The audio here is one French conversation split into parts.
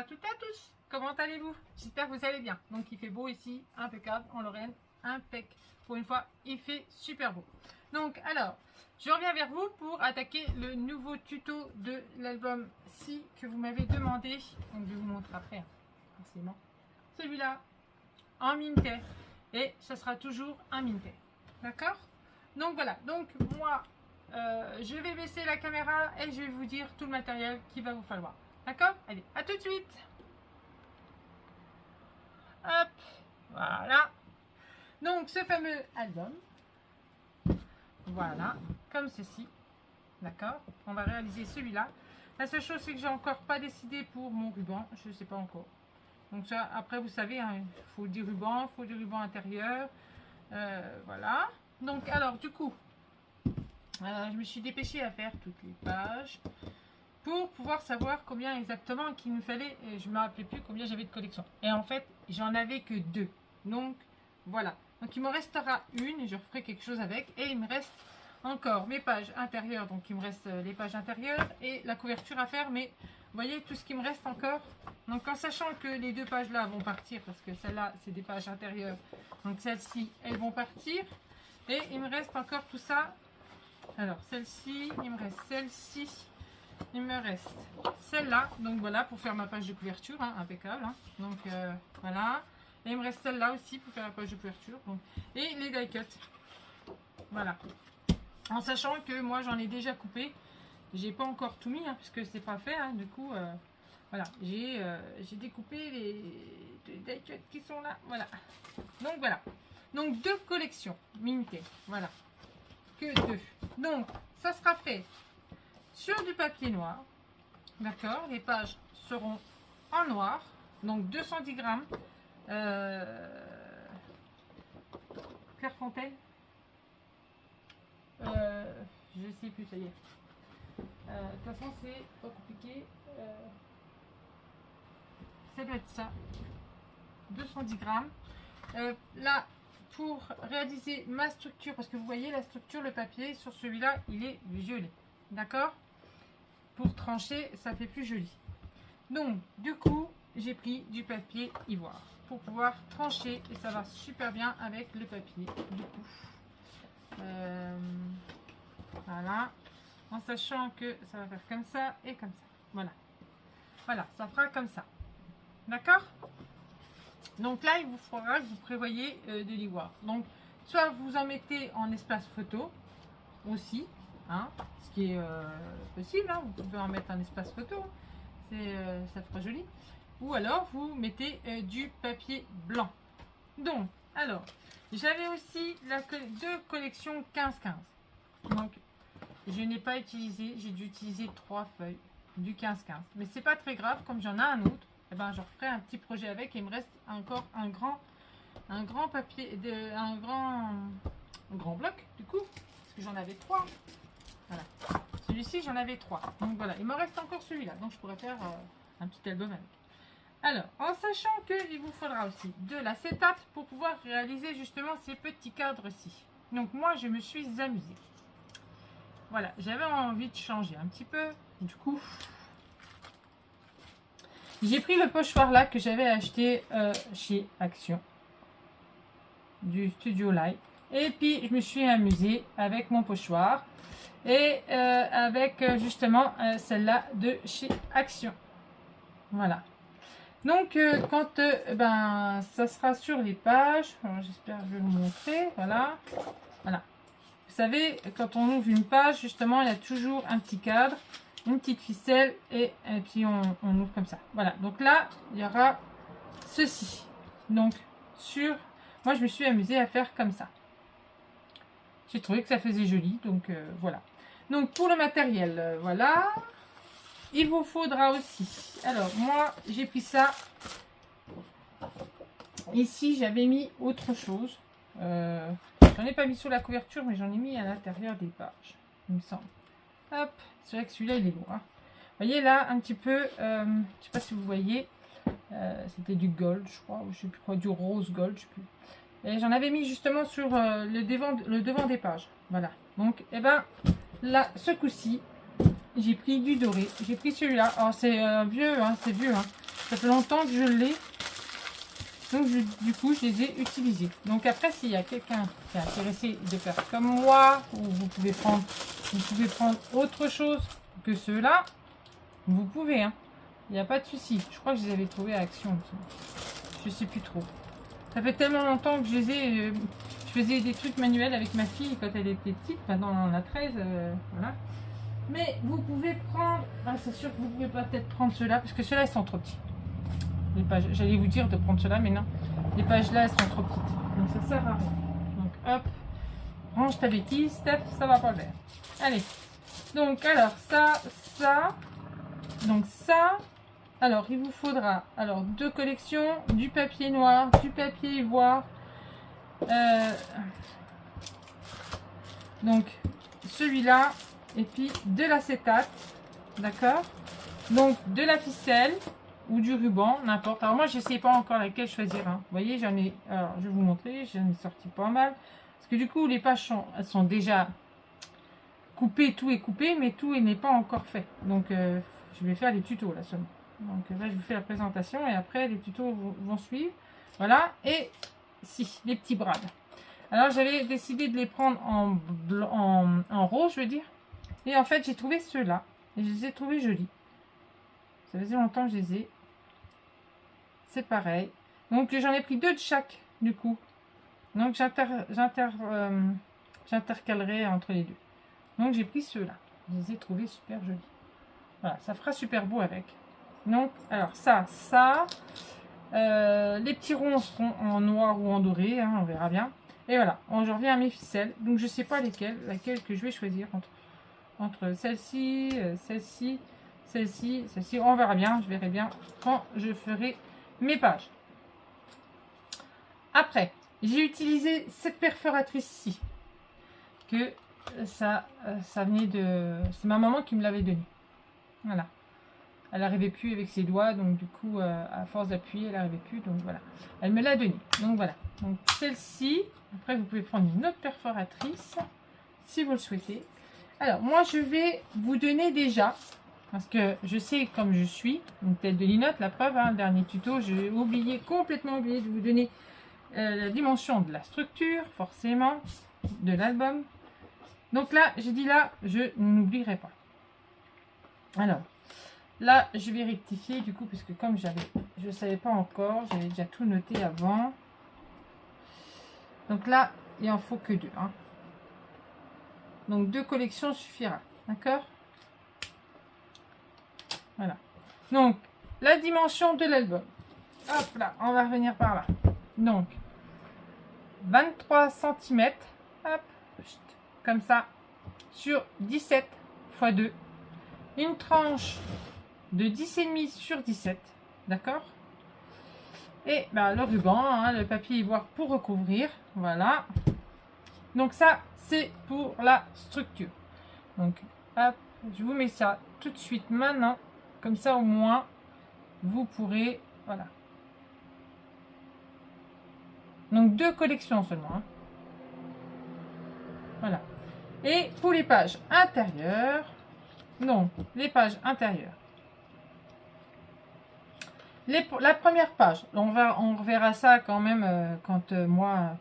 toutes et à tous, comment allez-vous? J'espère que vous allez bien. Donc il fait beau ici, impeccable, en Lorraine, impec. Pour une fois, il fait super beau. Donc alors, je reviens vers vous pour attaquer le nouveau tuto de l'album Si que vous m'avez demandé. Donc je vous montre après, forcément. Celui-là, en Minter. Et ça sera toujours un Minter. D'accord? Donc voilà, donc moi, je vais baisser la caméra et je vais vous dire tout le matériel qu'il va vous falloir. D'accord? Allez, à tout de suite. Hop, voilà. Donc ce fameux album, voilà, comme ceci. D'accord? On va réaliser celui-là. La seule chose, c'est que j'ai encore pas décidé pour mon ruban. Je ne sais pas encore. Donc ça, après, vous savez, hein, il faut du ruban intérieur. Voilà. Donc alors, du coup, je me suis dépêchée à faire toutes les pages pour pouvoir savoir combien exactement qu'il me fallait. Et je ne me rappelais plus combien j'avais de collection. Et en fait, j'en avais que 2. Donc voilà. Donc il me restera une et je referai quelque chose avec. Et il me reste encore mes pages intérieures. Donc il me reste les pages intérieures et la couverture à faire. Mais vous voyez tout ce qui me reste encore. Donc en sachant que les 2 pages là vont partir, parce que celle-là c'est des pages intérieures. Donc celles-ci elles vont partir. Et il me reste encore tout ça. Alors celle-ci, il me reste celle-ci. Il me reste celle-là, donc voilà, pour faire ma page de couverture, hein, impeccable. Hein. Donc voilà. Et il me reste celle-là aussi pour faire la page de couverture. Donc. Et les die cuts. Voilà. En sachant que moi j'en ai déjà coupé. J'ai pas encore tout mis, hein, puisque c'est pas fait. Hein, du coup, voilà. J'ai découpé les die cuts qui sont là. Voilà. Donc voilà. Donc 2 collections Minter. Voilà. Que 2. Donc ça sera fait sur du papier noir, d'accord, les pages seront en noir, donc 210 grammes, Clairefontaine, je sais plus, ça y est, de toute façon c'est pas compliqué, ça doit être ça, 210 grammes, là, pour réaliser ma structure, parce que vous voyez la structure, le papier, sur celui-là, il est violet, d'accord? Pour trancher, ça fait plus joli. Donc, du coup, j'ai pris du papier ivoire pour pouvoir trancher et ça va super bien avec le papier. Du coup, voilà, en sachant que ça va faire comme ça et comme ça. Voilà, voilà, ça fera comme ça. D'accord? Donc là, il vous faudra que vous prévoyez de l'ivoire. Donc, soit vous en mettez en espace photo aussi. Hein, ce qui est possible, hein, vous pouvez en mettre un espace photo, ça fera joli. Ou alors vous mettez du papier blanc. Donc, alors, j'avais aussi 2 collections 15-15. Donc, je n'ai pas utilisé, j'ai dû utiliser 3 feuilles du 15-15. Mais c'est pas très grave, comme j'en ai un autre, et ben, je referai un petit projet avec et il me reste encore un grand papier, un grand bloc du coup, parce que j'en avais 3. Voilà. Celui-ci, j'en avais 3. Donc voilà, il me reste encore celui-là. Donc je pourrais faire un petit album avec. Alors, en sachant qu'il vous faudra aussi de l'acétate pour pouvoir réaliser justement ces petits cadres-ci. Donc moi, je me suis amusée. Voilà, j'avais envie de changer un petit peu. Du coup, j'ai pris le pochoir là que j'avais acheté chez Action. Du Studio Light. Et puis, je me suis amusée avec mon pochoir. Et avec justement celle-là de chez Action. Voilà. Donc quand ben ça sera sur les pages, j'espère que je vais vous montrer. Voilà. Voilà. Vous savez, quand on ouvre une page, justement, il y a toujours un petit cadre, une petite ficelle et puis on ouvre comme ça. Voilà. Donc là, il y aura ceci. Donc moi je me suis amusée à faire comme ça. J'ai trouvé que ça faisait joli, donc voilà. Donc pour le matériel, voilà. Il vous faudra aussi. Alors moi j'ai pris ça. Ici j'avais mis autre chose. J'en ai pas mis sur la couverture, mais j'en ai mis à l'intérieur des pages, il me semble. Hop, c'est vrai que celui-là il est lourd. Hein. Vous voyez là un petit peu, je sais pas si vous voyez, c'était du gold, je crois, ou je sais plus quoi, du rose gold, je sais plus. Et j'en avais mis justement sur le devant des pages. Voilà. Donc, et ben là, ce coup-ci, j'ai pris du doré. J'ai pris celui-là. Alors, c'est vieux, hein, c'est vieux. Hein. Ça fait longtemps que je l'ai. Donc, du coup, je les ai utilisés. Donc, après, s'il y a quelqu'un qui est intéressé de faire comme moi, ou vous pouvez prendre autre chose que ceux-là, vous pouvez. Hein. Il n'y a pas de souci. Je crois que je les avais trouvés à Action aussi. Je sais plus trop. Ça fait tellement longtemps que je les ai... je faisais des trucs manuels avec ma fille quand elle était petite. Maintenant, on en a 13. Voilà. Mais vous pouvez prendre... Ah, c'est sûr que vous pouvez peut-être prendre ceux-là, parce que ceux-là, ils sont trop petits. Les pages, j'allais vous dire de prendre ceux-là, mais non. Les pages là, elles sont trop petites. Donc ça sert à rien. Donc hop, range ta bêtise, Steph, ça va pas le faire. Allez. Donc alors ça. Donc ça. Alors il vous faudra alors 2 collections, du papier noir, du papier ivoire. Donc celui-là et puis de l'acétate, d'accord. Donc de la ficelle. Ou du ruban, n'importe. Alors moi, je ne sais pas encore laquelle choisir. Hein. Vous voyez, j'en ai... Alors, je vais vous montrer. J'en ai sorti pas mal. Parce que du coup, les pages elles sont déjà coupées. Tout est coupé, mais tout n'est pas encore fait. Donc, je vais faire les tutos, là, seulement. Donc là, je vous fais la présentation. Et après, les tutos vont suivre. Voilà. Et si, les petits brades. Alors, j'avais décidé de les prendre en rose, je veux dire. Et en fait, j'ai trouvé ceux-là. Et je les ai trouvés jolis. Ça faisait longtemps que je les ai. C'est pareil. Donc j'en ai pris 2 de chaque du coup. Donc j'intercalerai entre les deux. Donc j'ai pris ceux-là. Je les ai trouvés super jolis. Voilà, ça fera super beau avec. Donc alors ça. Les petits ronds seront en noir ou en doré, hein, on verra bien. Et voilà, je reviens à mes ficelles. Donc je sais pas laquelle que je vais choisir entre celle-ci, celle-ci, celle-ci, celle-ci. On verra bien, je verrai bien quand je ferai mes pages. Après, j'ai utilisé cette perforatrice-ci. Que ça venait de... C'est ma maman qui me l'avait donnée. Voilà. Elle n'arrivait plus avec ses doigts, donc du coup, à force d'appuyer, elle n'arrivait plus. Donc voilà. Elle me l'a donnée. Donc voilà. Donc celle-ci. Après, vous pouvez prendre une autre perforatrice, si vous le souhaitez. Alors, moi, je vais vous donner déjà... Parce que je sais comme je suis, une tête de linotte, la preuve, hein, le dernier tuto, j'ai complètement oublié de vous donner la dimension de la structure, forcément, de l'album. Donc là, j'ai dit là, je n'oublierai pas. Alors, là, je vais rectifier du coup, parce que comme je ne savais pas encore, j'avais déjà tout noté avant. Donc là, il en faut que 2. Hein. Donc 2 collections suffira, d'accord? Voilà. Donc, la dimension de l'album. Hop là, on va revenir par là. Donc, 23 cm. Hop, comme ça. Sur 17 x 2. Une tranche de 10,5 sur 17. D'accord? Et ben, le ruban, hein, le papier ivoire pour recouvrir. Voilà. Donc ça, c'est pour la structure. Donc, hop, je vous mets ça tout de suite maintenant. Comme ça, au moins, vous pourrez... Voilà. Donc, 2 collections seulement. Hein. Voilà. Et pour les pages intérieures... Non, les pages intérieures. La première page, on reverra ça quand même quand moi,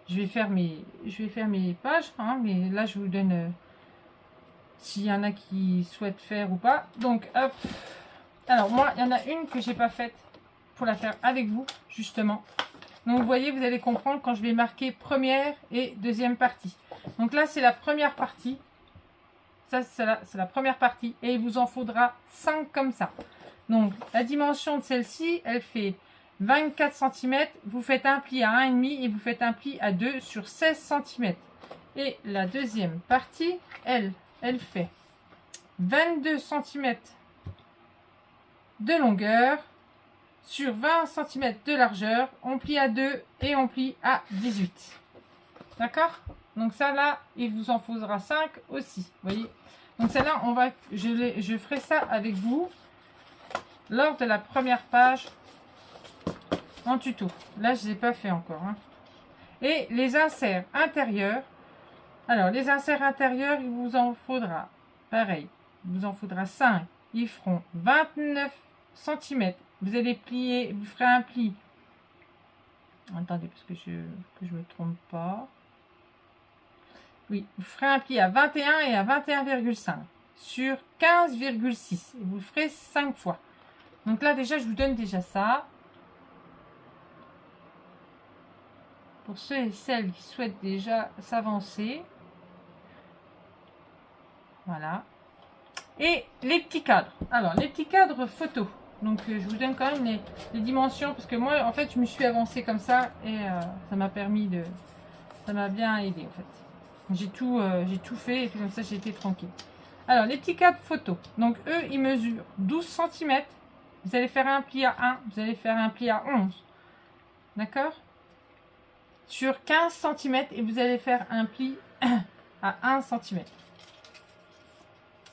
je vais faire mes pages. Hein, mais là, je vous donne... s'il y en a qui souhaitent faire ou pas. Donc, hop. Alors, moi, il y en a une que j'ai pas faite pour la faire avec vous, justement. Donc, vous voyez, vous allez comprendre quand je vais marquer première et deuxième partie. Donc là, c'est la première partie. Ça, c'est la première partie. Et il vous en faudra 5 comme ça. Donc, la dimension de celle-ci, elle fait 24 cm. Vous faites un pli à 1,5 et vous faites un pli à 2 sur 16 cm. Et la deuxième partie, elle fait 22 cm de longueur sur 20 cm de largeur. On plie à 2 et on plie à 18. D'accord? Donc ça là, il vous en faudra 5 aussi. Vous voyez? Donc celle-là, je ferai ça avec vous lors de la première page en tuto. Là, je ne les ai pas fait encore. Hein. Et les inserts intérieurs. Alors, les inserts intérieurs, il vous en faudra, pareil, il vous en faudra 5. Ils feront 29 cm vous allez plier, vous ferez un pli. Attendez, parce que je me trompe pas. Oui, vous ferez un pli à 21 et à 21,5 sur 15,6. Et vous le ferez 5 fois. Donc là, déjà, je vous donne déjà ça. Pour ceux et celles qui souhaitent déjà s'avancer. Voilà. Et les petits cadres. Alors, les petits cadres photos. Donc, je vous donne quand même les dimensions. Parce que moi, en fait, je me suis avancée comme ça. Et ça m'a permis de... Ça m'a bien aidé, en fait. J'ai tout fait. Et puis comme ça, j'ai été tranquille. Alors, les petits cadres photos. Donc, eux, ils mesurent 12 cm. Vous allez faire un pli à 1. Vous allez faire un pli à 11. D'accord? Sur 15 cm. Et vous allez faire un pli à 1 cm.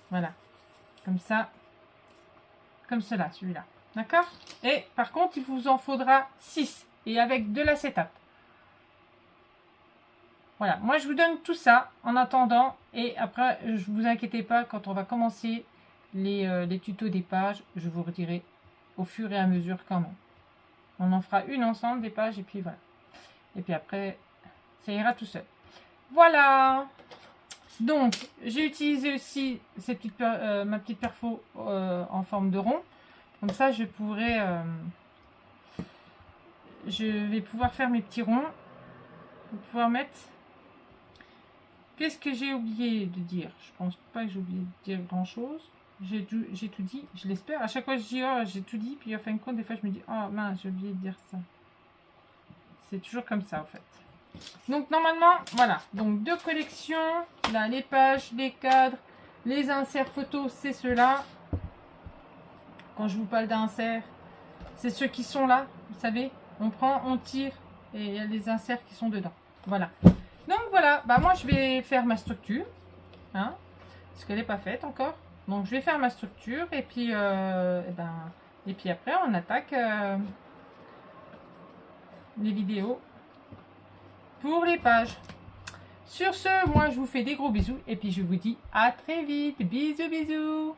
Voilà. Comme ça. Comme cela, celui-là. D'accord? Et par contre, il vous en faudra 6. Et avec de l'acétate. Voilà. Moi, je vous donne tout ça en attendant. Et après, je vous inquiétez pas, quand on va commencer les tutos des pages, je vous redirai au fur et à mesure quand même. On en fera une ensemble, des pages, et puis voilà. Et puis après, ça ira tout seul. Voilà. Donc, j'ai utilisé aussi cette petite ma petite perfo en forme de rond. Comme ça, je vais pouvoir faire mes petits ronds. Je vais pouvoir mettre... Qu'est-ce que j'ai oublié de dire? Je pense pas que j'ai oublié de dire grand-chose. J'ai tout dit, je l'espère. À chaque fois, je dis, oh, j'ai tout dit. Puis, en fin de compte, des fois, je me dis, oh, mince, j'ai oublié de dire ça. C'est toujours comme ça, en fait. Donc, normalement, voilà. Donc, 2 collections. Là, les pages, les cadres, les inserts photos, c'est ceux-là. Quand je vous parle d'inserts, c'est ceux qui sont là. Vous savez, on prend, on tire et il y a les inserts qui sont dedans. Voilà. Donc, voilà. Bah, moi, je vais faire ma structure. Hein, parce qu'elle n'est pas faite encore. Donc, je vais faire ma structure et puis, et puis après, on attaque les vidéos pour les pages. Sur ce, moi, je vous fais des gros bisous et puis je vous dis à très vite. Bisous, bisous.